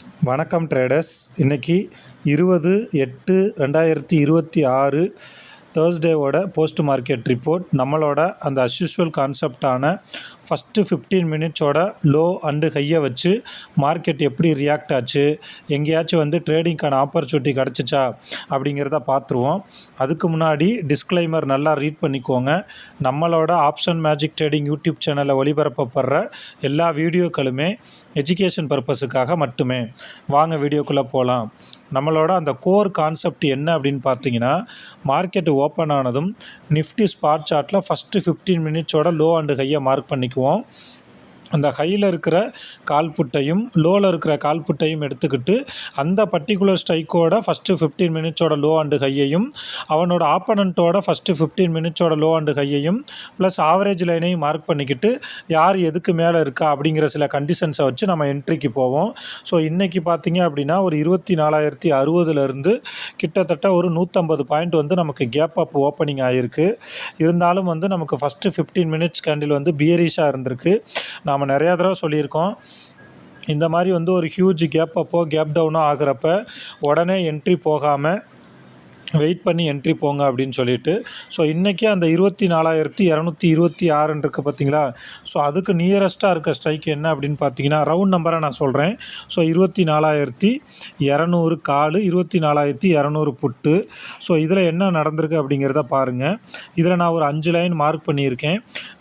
வணக்கம் ட்ரேடர்ஸ். இன்றைக்கி 20/8/2026 தேர்ஸ்டேவோட post market report. நம்மளோட அந்த அஸ்யூஷுவல் கான்செப்டான ஃபஸ்ட்டு 15 மினிட்ஸோட லோ அண்டு ஹையை வச்சு மார்க்கெட் எப்படி ரியாக்ட் ஆச்சு, எங்கேயாச்சும் ட்ரேடிங்க்கான ஆப்பர்ச்சுனிட்டி கிடச்சிச்சா அப்படிங்கிறத பார்த்துருவோம். அதுக்கு முன்னாடி டிஸ்க்ளைமர் நல்லா ரீட் பண்ணிக்கோங்க. நம்மளோட ஆப்ஷன் மேஜிக் ட்ரேடிங் யூடியூப் சேனலில் ஒளிபரப்பப்படுற எல்லா வீடியோக்களுமே எஜுகேஷன் பர்பஸுக்காக மட்டுமே. வாங்க வீடியோக்குள்ளே போகலாம். நம்மளோட அந்த கோர் கான்செப்ட் என்ன அப்படின்னு பார்த்தீங்கன்னா, மார்க்கெட்டு ஓப்பன் ஆனதும் நிஃப்டி ஸ்பாட் சார்ட்டில் ஃபஸ்ட்டு 15 மினிட்ஸோட லோ அண்டு ஹையை மார்க் பண்ணிக்குவோம். அந்த ஹையில் இருக்கிற கால்புட்டையும் லோவில் இருக்கிற கால்புட்டையும் எடுத்துக்கிட்டு அந்த பர்டிகுலர் ஸ்ட்ரைக்கோட ஃபஸ்ட்டு 15 மினிட்ஸோட லோ அண்டு ஹையையும் அவனோட ஆப்பனண்ட்டோட ஃபஸ்ட்டு 15 மினிட்ஸோட லோ அண்டு ஹையையும் ப்ளஸ் ஆவரேஜ் லைனையும் மார்க் பண்ணிக்கிட்டு யார் எதுக்கு மேலே இருக்கா அப்படிங்கிற சில கண்டிஷன்ஸை வச்சு நம்ம என்ட்ரிக்கு போவோம். ஸோ இன்றைக்கி பார்த்தீங்க அப்படின்னா ஒரு 24,060 கிட்டத்தட்ட ஒரு 150 பாயிண்ட் நமக்கு கேப் அப் ஓப்பனிங் ஆகிருக்கு. இருந்தாலும் நமக்கு ஃபஸ்ட்டு 15 மினிட்ஸ் கேண்டில் பியரிஷாக இருந்திருக்கு. நாம் நிறையா தடவை சொல்லியிருக்கோம், இந்த மாதிரி ஒரு ஹியூஜ் கேப் அப்போ கேப் டவுனோ ஆகிறப்ப உடனே என்ட்ரி போகாமல் வெயிட் பண்ணி என்ட்ரி போங்க அப்படின்னு சொல்லிட்டு. ஸோ இன்றைக்கி அந்த 24,226 இருக்குது பார்த்தீங்களா. ஸோ அதுக்கு நியரஸ்ட்டாக இருக்க ஸ்ட்ரைக் என்ன அப்படின்னு பார்த்தீங்கன்னா, ரவுண்ட் நம்பரை நான் சொல்கிறேன். ஸோ 24,200 கால், 24,200 புட்டு. ஸோ இதில் என்ன நடந்திருக்கு அப்படிங்கிறத பாருங்கள். இதில் நான் ஒரு 5 லைன் மார்க் பண்ணியிருக்கேன்.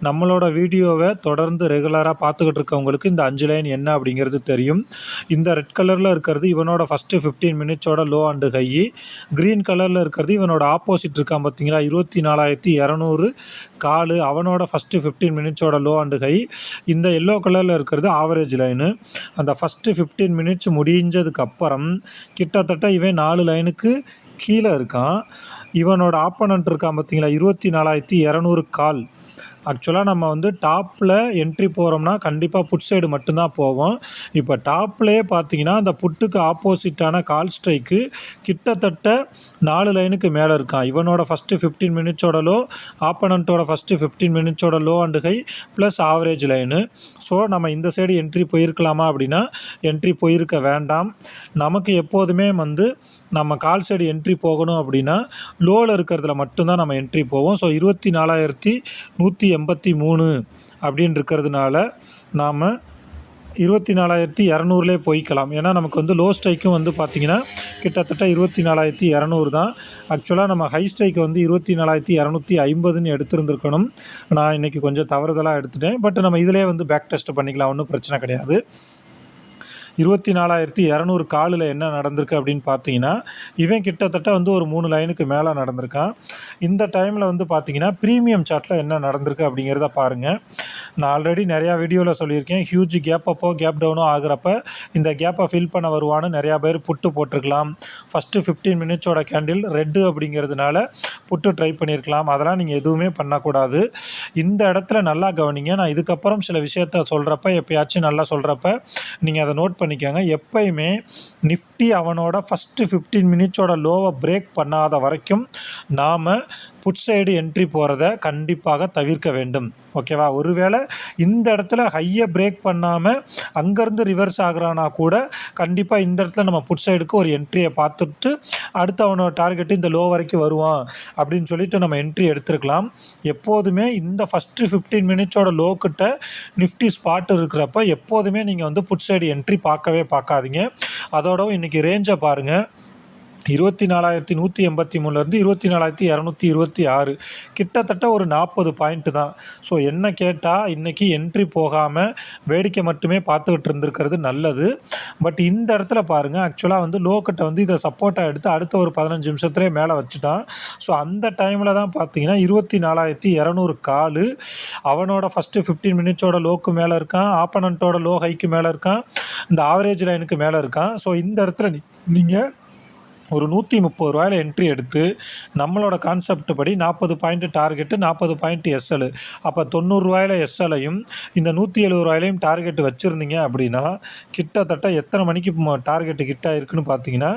நம்மளோட வீடியோவை தொடர்ந்து ரெகுலராக பார்த்துக்கிட்டு இருக்கவங்களுக்கு இந்த 5 லைன் என்ன அப்படிங்கிறது தெரியும். இந்த ரெட் கலரில் இருக்கிறது இவனோட ஃபஸ்ட்டு 15 மினிட்ஸோட லோ அண்டு ஹை. க்ரீன் கலரில் இருக்கிறது இவனோட ஆப்போசிட் இருக்கான் பார்த்தீங்களா, 24,200 கால், அவனோட ஃபஸ்ட்டு 15 மினிட்ஸோட லோ அண்டு ஹை. இந்த எல்லோ கலரில் இருக்கிறது ஆவரேஜ் லைனு. அந்த ஃபஸ்ட்டு 15 மினிட்ஸ் முடிஞ்சதுக்கப்புறம் கிட்டத்தட்ட இவன் 4 லைனுக்கு கீழே இருக்கான். இவனோட ஆப்பனண்ட் இருக்கான் பார்த்தீங்களா, 24,200 கால். ஆக்சுவலாக நம்ம டாப்பில் என்ட்ரி போகிறோம்னா கண்டிப்பாக புட் சைடு மட்டும்தான் போவோம். இப்போ டாப்லேயே பார்த்தீங்கன்னா அந்த புட்டுக்கு ஆப்போசிட்டான கால் ஸ்ட்ரைக்கு கிட்டத்தட்ட 4 லைனுக்கு மேலே இருக்கான். இவனோட ஃபஸ்ட்டு 15 மினிட்ஸோட லோ, ஆப்பனண்ட்டோட ஃபஸ்ட்டு 15 மினிட்ஸோட low and high plus average line. So நம்ம இந்த சைடு என்ட்ரி போயிருக்கலாமா அப்படின்னா என்ட்ரி போயிருக்க வேண்டாம். நமக்கு எப்போதுமே நம்ம கால் சைடு என்ட்ரி போகணும் அப்படின்னா லோவில் இருக்கிறதுல மட்டும்தான் நம்ம என்ட்ரி போவோம். ஸோ 24,183 அப்படின்னு இருக்கிறதுனால நாம் 24,200 போய்க்கலாம். ஏன்னா நமக்கு லோ ஸ்ட்ரைக்கும் பார்த்திங்கன்னா கிட்டத்தட்ட 24,200 தான். ஆக்சுவலாக நம்ம ஹை ஸ்ட்ரைக்கு 24,250 எடுத்துருந்துருக்கணும். நான் இன்றைக்கி கொஞ்சம் தவறுதலாக எடுத்துட்டேன். பட் நம்ம இதிலே பேக் டெஸ்ட் பண்ணிக்கலாம், ஒன்றும் பிரச்சனை கிடையாது. 24,200 காலில் என்ன நடந்திருக்கு அப்படின்னு பார்த்தீங்கன்னா, இவன் கிட்டத்தட்ட ஒரு 3 லைனுக்கு மேலே நடந்திருக்கான். இந்த டைமில் பார்த்தீங்கன்னா ப்ரீமியம் சார்ட்டில் என்ன நடந்திருக்கு அப்படிங்கிறத பாருங்கள். நான் ஆல்ரெடி நிறையா வீடியோவில் சொல்லியிருக்கேன், ஹியூஜ் கேப் அப்போ கேப் டவுனோ ஆகிறப்ப இந்த கேப்பை ஃபில் பண்ண வருவான்னு நிறையா பேர் புட்டு போட்டிருக்கலாம். ஃபஸ்ட்டு 15 மினிட்ஸோட கேண்டில் ரெட்டு அப்படிங்கிறதுனால புட்டு ட்ரை பண்ணியிருக்கலாம். அதெல்லாம் நீங்கள் எதுவுமே பண்ணக்கூடாது. இந்த இடத்துல நல்லா கவனிங்க. நான் இதுக்கப்புறம் சில விஷயத்த சொல்கிறப்ப எப்பயாச்சும் நல்லா சொல்கிறப்ப நீங்கள் அதை நோட் பண்ணிக்கோங்க. எப்பயுமே நிஃப்டி அவனோட ஃபஸ்ட்டு 15 மினிட்ஸோட லோவை பிரேக் பண்ணாத வரைக்கும் நாம் புட் சைடு என்ட்ரி போகிறத கண்டிப்பாக தவிர்க்க வேண்டும். ஓகேவா? ஒருவேளை இந்த இடத்துல ஹையை பிரேக் பண்ணாமல் அங்கேருந்து ரிவர்ஸ் ஆகிறானா கூட கண்டிப்பாக இந்த இடத்துல நம்ம புட் சைடுக்கு ஒரு என்ட்ரியை பார்த்துட்டு அடுத்து அவனோட டார்கெட்டு இந்த லோ வரைக்கும் வருவான் அப்படின்னு சொல்லிட்டு நம்ம என்ட்ரி எடுத்துருக்கலாம். எப்போதுமே இந்த ஃபஸ்ட்டு 15 மினிட்ஸோட லோக்கிட்ட நிஃப்டி ஸ்பாட் இருக்கிறப்ப எப்போதுமே நீங்கள் புட் சைடு என்ட்ரி பார்க்கவே பார்க்காதீங்க. அதோடவும் இன்றைக்கி ரேஞ்சை பாருங்கள். 24,183 24,226 கிட்டத்தட்ட ஒரு 40 பாயிண்ட்டு தான். ஸோ என்ன கேட்டால் இன்றைக்கி என்ட்ரி போகாமல் வேடிக்கை மட்டுமே பார்த்துக்கிட்டு இருந்திருக்கிறது நல்லது. பட் இந்த இடத்துல பாருங்கள், ஆக்சுவலாக லோக்கிட்ட இதை சப்போர்ட்டாக எடுத்து அடுத்த ஒரு 15 நிமிஷத்துலேயே மேலே வச்சுட்டான். ஸோ அந்த டைமில் தான் பார்த்தீங்கன்னா 24,200 கால், அவனோட ஃபஸ்ட்டு 15 மினிட்ஸோட லோக்கு மேலே இருக்கான், ஆப்பனண்ட்டோட லோ ஹைக்கு மேலே இருக்கான், இந்த ஆவரேஜ் லைனுக்கு மேலே இருக்கான். ஸோ இந்த இடத்துல நீங்கள் ஒரு 130 ரூபாயில் என்ட்ரி எடுத்து நம்மளோட கான்செப்ட் படி 40 பாயிண்ட் டார்கெட்டு, 40 பாயிண்ட் எஸ்எல், அப்போ 90 ரூபாயில் எஸ்எல்லையும் இந்த 170 ரூபாயிலையும் டார்கெட் வச்சுருந்தீங்க அப்படின்னா கிட்டத்தட்ட எத்தனை மணிக்கு டார்கெட்டு ஹிட் ஆகிருக்குன்னு பார்த்தீங்கன்னா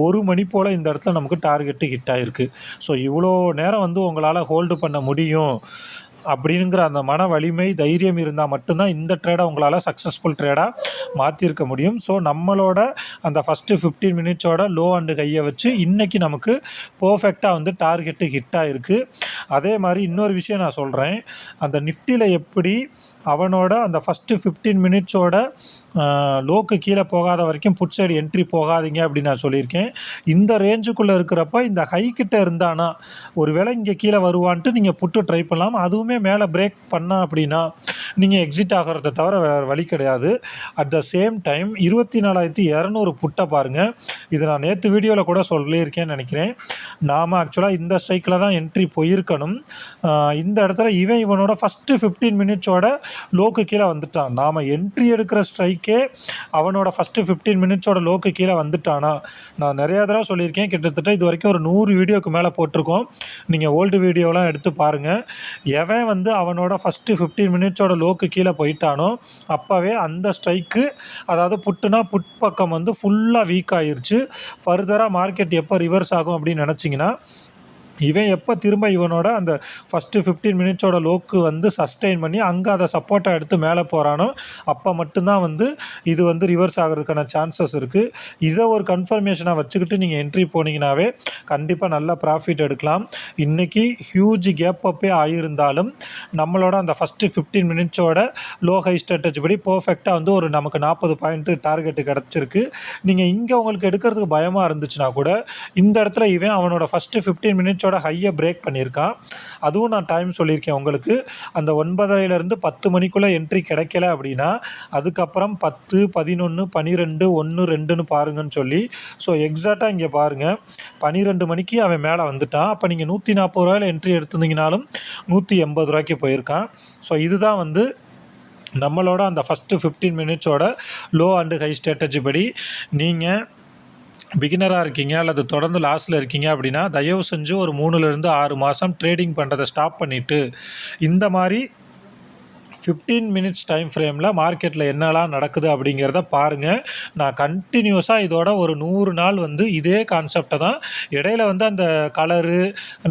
ஒரு மணி போல் இந்த இடத்துல நமக்கு டார்கெட்டு ஹிட் ஆகிருக்கு. ஸோ இவ்வளோ நேரம் உங்களால் ஹோல்டு பண்ண முடியும் அப்படிங்கிற அந்த மன வலிமை தைரியம் இருந்தால் மட்டும்தான் இந்த ட்ரேடை உங்களால் சக்ஸஸ்ஃபுல் ட்ரேடாக மாற்றிருக்க முடியும். ஸோ நம்மளோட அந்த ஃபஸ்ட்டு 15 மினிட்ஸோட லோ அண்டு கையை வச்சு இன்றைக்கி நமக்கு பர்ஃபெக்டாக வந்து டார்கெட்டு ஹிட் ஆகிருக்கு. அதே மாதிரி இன்னொரு விஷயம் நான் சொல்கிறேன், அந்த நிஃப்டியில் எப்படி அவனோட அந்த ஃபஸ்ட்டு 15 மினிட்ஸோட லோக்கு கீழே போகாத வரைக்கும் புட் சைடு என்ட்ரி போகாதீங்க அப்படின்னு நான் சொல்லியிருக்கேன். இந்த ரேஞ்சுக்குள்ளே இருக்கிறப்ப இந்த ஹை கிட்ட இருந்தானா ஒரு வேளை இங்கே கீழே வருவான்ட்டு நீங்கள் புட்டு ட்ரை பண்ணலாம். அதுவுமே மேலே பிரேக் பண்ணால் அப்படின்னா நீங்கள் எக்ஸிட் ஆகிறத தவிர வேறு வழி கிடையாது. அட் த சேம் டைம் 24,200 புட்டை பாருங்கள். இது நான் நேற்று வீடியோவில் கூட சொல்லியிருக்கேன்னு நினைக்கிறேன். நாம் ஆக்சுவலாக இந்த ஸ்ட்ரைக்கில் தான் என்ட்ரி போயிருக்கணும். இந்த இடத்துல இவனோட ஃபஸ்ட்டு 15 மினிட்ஸோட லோக்கு கீழே வந்துட்டான். நாம் என்ட்ரி எடுக்கிற ஸ்ட்ரைக்கே அவனோட ஃபஸ்ட்டு 15 மினிட்ஸோட லோக்கு கீழே வந்துட்டானா. நான் நிறையா தடவை சொல்லியிருக்கேன், கிட்டத்தட்ட இது வரைக்கும் ஒரு 100 வீடியோக்கு மேலே போட்டிருக்கோம். நீங்கள் ஓல்டு வீடியோலாம் எடுத்து பாருங்கள். எவன் வந்து அவனோட ஃபஸ்ட்டு 15 மினிட்ஸோட லோக்கு கீழே போயிட்டானோ அப்போவே அந்த ஸ்ட்ரைக்கு, அதாவது புட்டுனா புட் பக்கம் வந்து ஃபுல்லாக வீக் ஆகிருச்சு. ஃபர்தராக மார்க்கெட் எப்போ ரிவர்ஸ் ஆகும் அப்படின்னு நினச்சிங்கன்னா இவன் எப்போ திரும்ப இவனோட அந்த ஃபஸ்ட்டு 15 மினிட்ஸோட லோக்கு வந்து சஸ்டெயின் பண்ணி அங்கே அதை சப்போர்ட்டாக எடுத்து மேலே போகிறானோ அப்போ மட்டும்தான் வந்து இது வந்து ரிவர்ஸ் ஆகிறதுக்கான சான்சஸ் இருக்குது. இதை ஒரு கன்ஃபர்மேஷனாக வச்சுக்கிட்டு நீங்கள் என்ட்ரி போனீங்கன்னாவே கண்டிப்பாக நல்ல ப்ராஃபிட் எடுக்கலாம். இன்றைக்கி ஹியூஜ் கேப் அப்பே ஆகியிருந்தாலும் நம்மளோட அந்த ஃபஸ்ட்டு 15 மினிட்ஸோட லோ ஹை ஸ்ட்ராட்டஜி படி பர்ஃபெக்டாக வந்து ஒரு நமக்கு 40 பாயிண்ட்டு டார்கெட்டு கிடச்சிருக்கு. நீங்கள் இங்கே உங்களுக்கு எடுக்கிறதுக்கு பயமாக இருந்துச்சுன்னா கூட இந்த இடத்துல இவன் அவனோட ஃபஸ்ட்டு 15 மினிட்ஸோட ஹையை பிரேக் பண்ணியிருக்கான். அதுவும் நான் டைம் சொல்லியிருக்கேன் உங்களுக்கு. அந்த 9:30 10 மணிக்குள்ளே என்ட்ரி கிடைக்கல அப்படின்னா அதுக்கப்புறம் 10, 11, 12, 1, 2ன்னு பாருங்கன்னு சொல்லி. ஸோ எக்ஸாக்டாக இங்கே பாருங்கள், 12 மணிக்கு அவன் மேலே வந்துட்டான். அப்போ நீங்கள் 140 ரூபாயில் என்ட்ரி எடுத்திருந்தீங்கனாலும் 180 ரூபாய்க்கு போயிருக்கான். ஸோ இதுதான் வந்து நம்மளோட அந்த ஃபஸ்ட்டு 15 மினிட்ஸோட லோ அண்டு ஹை ஸ்ட்ராட்டஜி படி. நீங்கள் பிகினராக இருக்கீங்க அல்லது தொடர்ந்து லாஸில் இருக்கீங்க அப்படின்னா தயவு செஞ்சு ஒரு 3லேருந்து 6 மாதம் ட்ரேடிங் பண்ணுறதை ஸ்டாப் பண்ணிவிட்டு இந்த மாதிரி 15 மினிட்ஸ் டைம் ஃப்ரேமில் மார்க்கெட்டில் என்னெல்லாம் நடக்குது அப்படிங்கிறத பாருங்கள். நான் கண்டினியூஸாக இதோட ஒரு 100 நாள் வந்து இதே கான்செப்டை தான், இடையில வந்து அந்த கலரு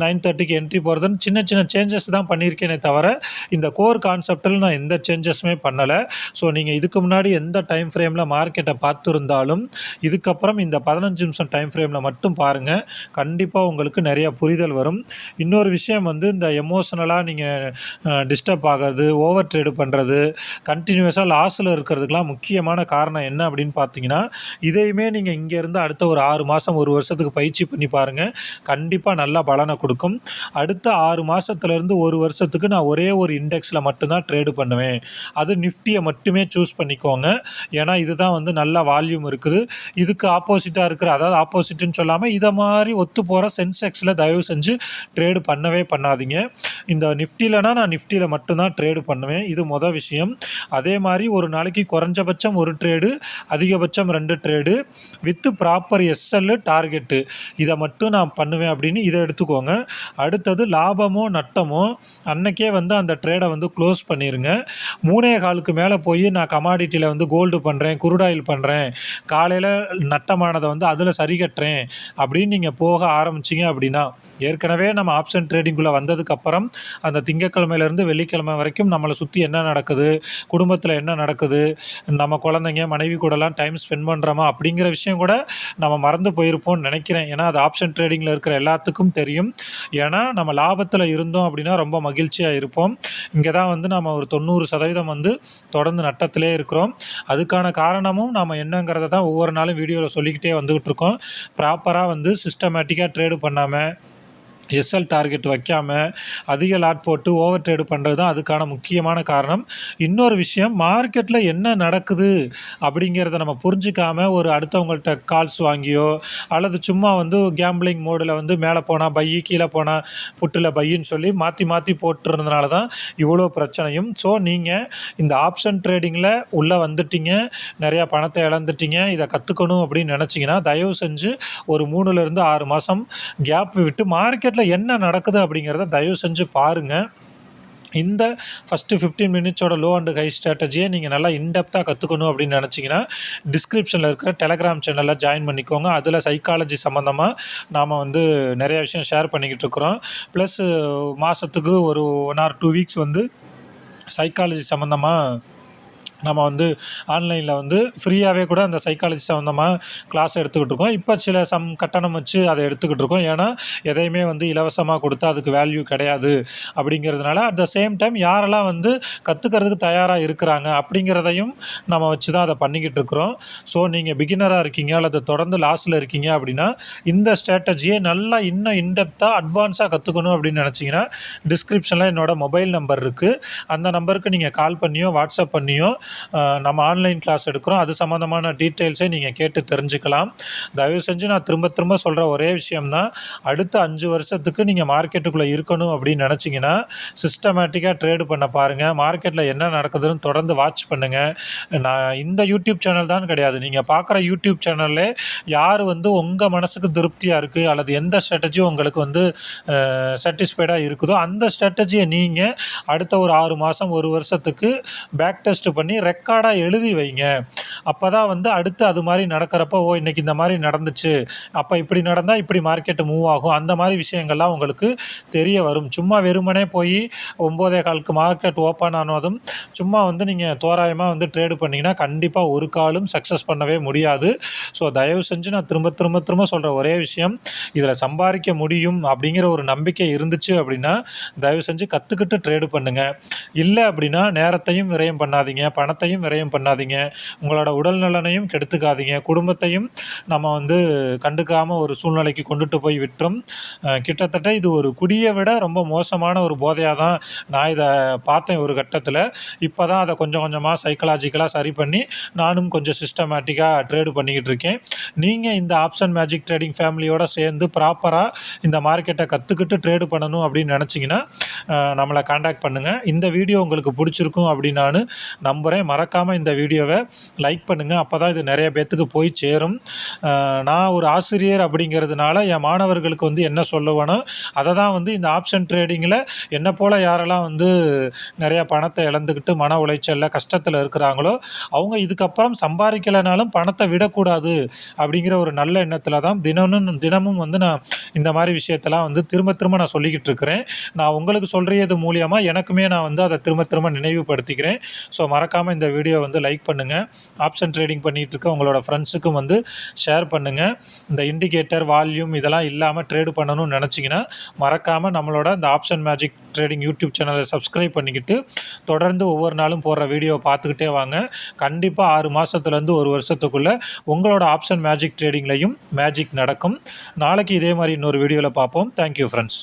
9:30க்கு என்ட்ரி போகிறதுன்னு சின்ன சின்ன சேஞ்சஸ் தான் பண்ணியிருக்கேனே தவிர இந்த கோர் கான்செப்டில் நான் எந்த சேஞ்சஸுமே பண்ணலை. ஸோ நீங்கள் இதுக்கு முன்னாடி எந்த டைம் ஃப்ரேமில் மார்க்கெட்டை பார்த்துருந்தாலும் இதுக்கப்புறம் இந்த 15 நிமிஷம் டைம் ஃப்ரேமில் மட்டும் பாருங்கள். கண்டிப்பாக உங்களுக்கு நிறைய புரிதல் வரும். இன்னொரு விஷயம் வந்து இந்த எமோஷனலாக நீங்கள் டிஸ்டர்ப் ஆகிறது, ஓவர் ட்ரேடு பண்ணுறது, கண்டினியூஸாக லாஸில் இருக்கிறதுக்கெலாம் முக்கியமான காரணம் என்ன அப்படின்னு பார்த்தீங்கன்னா, இதையுமே நீங்கள் இங்கேருந்து அடுத்த ஒரு 6 மாதம் 1 வருஷத்துக்கு பயிற்சி பண்ணி பாருங்கள். கண்டிப்பாக நல்ல பலனை கொடுக்கும். அடுத்த 6 மாதத்துலேருந்து 1 வருஷத்துக்கு நான் ஒரே ஒரு இண்டெக்ஸில் மட்டும்தான் ட்ரேடு பண்ணுவேன். அது நிஃப்டியை மட்டுமே சூஸ் பண்ணிக்கோங்க. ஏன்னா இதுதான் வந்து நல்ல வால்யூம் இருக்குது. இதுக்கு ஆப்போசிட்டாக இருக்கிற, அதாவது ஆப்போசிட்டுன்னு சொல்லாமல் இதை மாதிரி ஒத்து போகிற சென்செக்ஸில் தயவு செஞ்சு ட்ரேடு பண்ணவே பண்ணாதீங்க. இந்த நிஃப்டியிலனா நான் நிஃப்டியில் மட்டும்தான் ட்ரேடு பண்ணுவேன். இது மொதல் விஷயம். அதே மாதிரி ஒரு நாளைக்கு குறைஞ்சபட்சம் 1 ட்ரேடு, அதிகபட்சம் 2 trade with proper SL target, இதை மட்டும் நான் பண்ணுவேன் அப்படின்னு இதை எடுத்துக்கோங்க. அடுத்தது லாபமோ நட்டமோ அன்னைக்கே வந்து அந்த ட்ரேடை வந்து க்ளோஸ் பண்ணிடுங்க. 3.25க்கு மேலே போய் நான் கமாடிட்டியில் வந்து கோல்டு பண்ணுறேன், குருடாயில் பண்ணுறேன், காலையில் நட்டமானதை வந்து அதில் சரி கட்டுறேன் அப்படின்னு நீங்கள் போக ஆரம்பிச்சிங்க அப்படின்னா, ஏற்கனவே நம்ம ஆப்ஷன் ட்ரேடிங்குள்ளே வந்ததுக்கப்புறம் அந்த திங்கக்கிழமையிலேருந்து வெள்ளிக்கிழமை வரைக்கும் நம்மளை சுற்றி என்ன நடக்குது, குடும்பத்தில் என்ன நடக்குது, நம்ம குழந்தைங்க மனைவி கூடலாம் டைம் ஸ்பெண்ட் பண்ணுறோமா அப்படிங்கிற விஷயம் கூட நம்ம மறந்து போயிருப்போம்னு நினைக்கிறேன். ஏன்னா அது ஆப்ஷன் ட்ரேடிங்கில் இருக்கிற எல்லாத்துக்கும் தெரியும். ஏன்னா நம்ம லாபத்தில் இருந்தோம் அப்படின்னா ரொம்ப மகிழ்ச்சியாக இருப்போம். இங்கே தான் வந்து நம்ம ஒரு 90% வந்து தொடர்ந்து நட்டத்திலே இருக்கிறோம். அதுக்கான காரணமும் நம்ம என்னங்கிறத தான் ஒவ்வொரு நாளும் வீடியோவில் சொல்லிக்கிட்டே வந்துக்கிட்டு இருக்கோம். ப்ராப்பராக வந்து சிஸ்டமேட்டிக்காக ட்ரேடு பண்ணாமல், எஸ்எல் டார்கெட் வைக்காமல், அதிக லாட் போட்டு ஓவர் ட்ரேடு பண்ணுறது தான் அதுக்கான முக்கியமான காரணம். இன்னொரு விஷயம், மார்க்கெட்டில் என்ன நடக்குது அப்படிங்கிறத நம்ம புரிஞ்சிக்காமல் ஒரு அடுத்தவங்கள்ட்ட கால்ஸ் வாங்கியோ அல்லது சும்மா வந்து கேம்பிளிங் மோடில் வந்து மேலே போனால் பையி, கீழே போனால் புட்டில் பையின்னு சொல்லி மாற்றி மாற்றி போட்டுருந்தனால தான் இவ்வளோ பிரச்சனையும். ஸோ நீங்கள் இந்த ஆப்ஷன் ட்ரேடிங்கில் உள்ளே வந்துட்டீங்க, நிறையா பணத்தை இழந்துட்டீங்க, இதை கற்றுக்கணும் அப்படின்னு நினச்சிங்கன்னா தயவு செஞ்சு ஒரு 3லேருந்து 6 மாதம் கேப் விட்டு மார்க்கெட் என்ன நடக்குது அப்படிங்கிறத தயவு செஞ்சு பாருங்கள். இந்த ஃபஸ்ட்டு 15 மினிட்ஸோட லோ அண்ட் ஹை ஸ்ட்ராட்டஜியை நீங்கள் நல்லா இன்டெப்த்தாக கற்றுக்கணும் அப்படின்னு நினச்சிங்கன்னா டிஸ்கிரிப்ஷனில் இருக்கிற டெலகிராம் சேனலில் ஜாயின் பண்ணிக்கோங்க. அதில் சைக்காலஜி சம்மந்தமாக நாம் வந்து நிறைய விஷயம் ஷேர் பண்ணிக்கிட்டு இருக்கிறோம். ப்ளஸ் மாதத்துக்கு ஒரு 1 ஆர் 2 வீக்ஸ் வந்து சைக்காலஜி சம்மந்தமாக நம்ம வந்து ஆன்லைனில் வந்து ஃப்ரீயாகவே கூட அந்த சைக்காலஜி சம்மந்தமாக கிளாஸ் எடுத்துக்கிட்டு இருக்கோம். இப்போ சில கட்டணம் வச்சு அதை எடுத்துக்கிட்டு இருக்கோம். ஏன்னா எதையுமே வந்து இலவசமாக கொடுத்தா அதுக்கு வேல்யூ கிடையாது அப்படிங்கிறதுனால, அட் த சேம் டைம் யாரெல்லாம் வந்து கற்றுக்கிறதுக்கு தயாராக இருக்கிறாங்க அப்படிங்கிறதையும் நம்ம வச்சு தான் அதை பண்ணிக்கிட்டு இருக்கிறோம். ஸோ நீங்கள் பிகினராக இருக்கீங்க அல்லது தொடர்ந்து லாஸில் இருக்கீங்க அப்படின்னா இந்த ஸ்ட்ராட்டஜியை நல்லா இன்னும் இன்டெப்த்தாக அட்வான்ஸாக கற்றுக்கணும் அப்படின்னு நினச்சிங்கன்னா டிஸ்கிரிப்ஷனில் என்னோடய மொபைல் நம்பர் இருக்குது. அந்த நம்பருக்கு நீங்கள் கால் பண்ணியோ வாட்ஸ்அப் பண்ணியோ நம்ம ஆன்லைன் கிளாஸ் எடுக்கிறோம். அது சம்மந்தமான டீட்டெயில்ஸை நீங்கள் கேட்டு தெரிஞ்சுக்கலாம். தயவு செஞ்சு நான் திரும்ப திரும்ப சொல்கிற ஒரே விஷயம்தான், அடுத்த 5 வருஷத்துக்கு நீங்கள் மார்க்கெட்டுக்குள்ளே இருக்கணும் அப்படின்னு நினச்சிங்கன்னா சிஸ்டமேட்டிக்காக ட்ரேடு பண்ண பாருங்கள். மார்க்கெட்டில் என்ன நடக்குதுன்னு தொடர்ந்து வாட்ச் பண்ணுங்கள். நான் இந்த யூடியூப் சேனல் தான் கிடையாது, நீங்கள் பார்க்குற யூடியூப் சேனல்லே யார் வந்து உங்கள் மனசுக்கு திருப்தியாக இருக்குது அல்லது எந்த ஸ்ட்ராட்டஜி உங்களுக்கு வந்து சாட்டிஸ்ஃபைடாக இருக்குதோ அந்த ஸ்ட்ராட்டஜியை நீங்கள் அடுத்த ஒரு 6 மாதம் 1 வருஷத்துக்கு பேக் டெஸ்ட் பண்ணி ரெக்கார்டாக எழுதி வைங்க. அப்போ தான் வந்து அடுத்து அது மாதிரி நடக்கிறப்போ இன்றைக்கி இந்த மாதிரி நடந்துச்சு, அப்போ இப்படி நடந்தால் இப்படி மார்க்கெட்டு மூவ் ஆகும், அந்த மாதிரி விஷயங்கள்லாம் உங்களுக்கு தெரிய வரும். சும்மா வெறுமனே போய் 9:15க்கு மார்க்கெட் ஓப்பன் ஆனதும் சும்மா வந்து நீங்கள் தோராயமாக வந்து ட்ரேடு பண்ணிங்கன்னா கண்டிப்பாக ஒரு காலும் சக்ஸஸ் பண்ணவே முடியாது. ஸோ தயவு செஞ்சு நான் திரும்ப திரும்ப திரும்ப சொல்கிற ஒரே விஷயம், இதில் சம்பாதிக்க முடியும் அப்படிங்கிற ஒரு நம்பிக்கை இருந்துச்சு அப்படின்னா தயவு செஞ்சு கற்றுக்கிட்டு ட்ரேடு பண்ணுங்கள். இல்லை அப்படின்னா நேரத்தையும் விரயம் பண்ணாதீங்க, பணத்தையும் விரயம் பண்ணாதீங்க, உங்களோட உடல் நலனையும் கெடுத்துக்காதீங்க, குடும்பத்தையும் நம்ம வந்து கண்டுக்காமல் ஒரு சூழ்நிலைக்கு கொண்டுட்டு போய் விட்டுரும். கிட்டத்தட்ட இது ஒரு குடியை விட ரொம்ப மோசமான ஒரு போதையாக தான் நான் இதை பார்த்தேன் ஒரு கட்டத்தில். இப்போ தான் அதை கொஞ்சம் கொஞ்சமாக சைக்கலாஜிக்கலாக சரி பண்ணி நானும் கொஞ்சம் சிஸ்டமேட்டிக்காக ட்ரேடு பண்ணிக்கிட்டு இருக்கேன். நீங்கள் இந்த ஆப்ஷன் மேஜிக் ட்ரேடிங் ஃபேமிலியோடு சேர்ந்து ப்ராப்பராக இந்த மார்க்கெட்டை கற்றுக்கிட்டு ட்ரேடு பண்ணணும் அப்படின்னு நினச்சிங்கன்னா நம்மளை காண்டாக்ட் பண்ணுங்கள். இந்த வீடியோ உங்களுக்கு பிடிச்சிருக்கும் அப்படின்னு நான் நம்புகிறேன். மறக்காமல் இந்த வீடியோவை லைக் பண்ணுங்கள், அப்போ தான் இது நிறைய பேர்த்துக்கு போய் சேரும். நான் ஒரு ஆசிரியர் அப்படிங்கிறதுனால என் மாணவர்களுக்கு வந்து என்ன சொல்லுவேனோ அதை தான் வந்து இந்த ஆப்ஷன் ட்ரேடிங்கில் என்னை போல் யாரெல்லாம் வந்து நிறையா பணத்தை இழந்துக்கிட்டு மன உளைச்சலில் கஷ்டத்தில் இருக்கிறாங்களோ அவங்க இதுக்கப்புறம் சம்பாதிக்கலைனாலும் பணத்தை விடக்கூடாது அப்படிங்கிற ஒரு நல்ல எண்ணத்தில் தான் தினமும் வந்து நான் இந்த மாதிரி விஷயத்தெல்லாம் வந்து திரும்ப திரும்ப நான் சொல்லிக்கிட்டு இருக்கிறேன். நான் உங்களுக்கு சொல்கிறது மூலியமாக எனக்குமே நான் வந்து அதை திரும்ப திரும்ப நினைவுபடுத்திக்கிறேன். ஸோ மறக்காமல் இந்த வீடியோ வந்து லைக் பண்ணுங்கள். ஆப்ஷன் ட்ரேடிங் பண்ணிகிட்டு இருக்க உங்களோட ஃப்ரெண்ட்ஸுக்கும் வந்து ஷேர் பண்ணுங்கள். இந்த இண்டிகேட்டர் வால்யூம் இதெல்லாம் இல்லாமல் ட்ரேடு பண்ணணும்னு நினச்சிங்கன்னா மறக்காமல் நம்மளோட இந்த ஆப்ஷன் மேஜிக் ட்ரேடிங் யூடியூப் சேனலை சப்ஸ்கிரைப் பண்ணிக்கிட்டு தொடர்ந்து ஒவ்வொரு நாளும் போடுற வீடியோவை பார்த்துக்கிட்டே வாங்க. கண்டிப்பாக 6 மாதத்துலேருந்து 1 வருஷத்துக்குள்ளே உங்களோட ஆப்ஷன் மேஜிக் ட்ரேடிங்லையும் மேஜிக் நடக்கும். நாளைக்கு இதே மாதிரி இன்னொரு வீடியோவில் பார்ப்போம். Thank you friends.